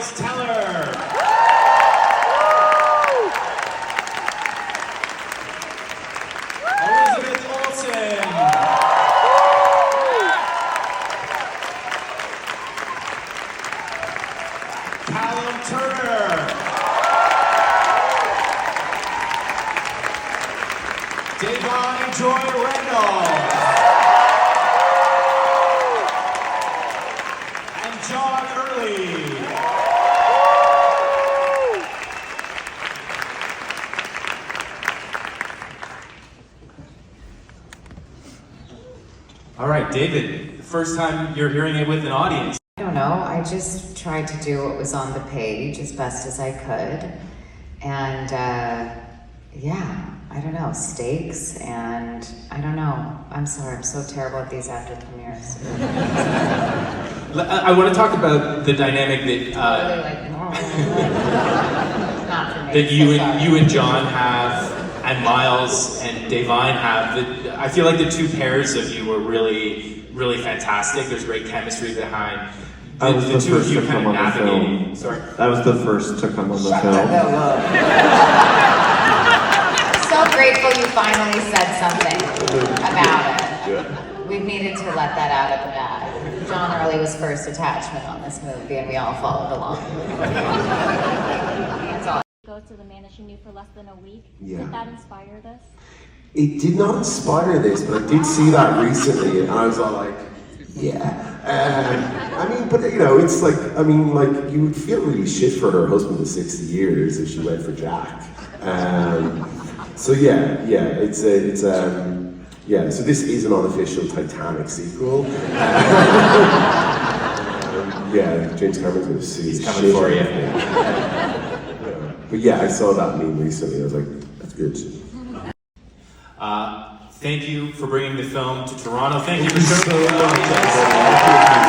Miles Teller. Elizabeth Olsen. Callum Turner. Devon Joy Randolph. And John Early. All right, David, the first time you're hearing it with an audience. I don't know, I just tried to do what was on the page as best as I could. And yeah, I don't know, stakes and I don't know. I'm sorry, I'm so terrible at these after premieres. I want to talk about the dynamic that Really like, not for me. that you and John have, and Miles and Devine have. I feel like the two pairs of you were really, really fantastic. There's great chemistry behind the two of you kind of navigating. Sorry. That was the first to come on the film. So grateful you finally said something about it. Yeah. We've needed to let that out of the bag. John Early was first attachment on this movie and we all followed along. That's all. Go to the man that you knew for less than a week. Yeah. Did that inspire this? It did not inspire this, but I did see that recently, and I was all like, yeah. I mean, but you know, it's like, I mean, like, you would feel really shit for her husband of 60 years if she went for Jack. So yeah, yeah, so this is an unofficial Titanic sequel. Yeah, James Cameron's gonna sue. He's coming for you. But yeah, I saw that meme recently. I was like, that's good. Thank you for bringing the film to Toronto. Thank you for showing so the much. audience.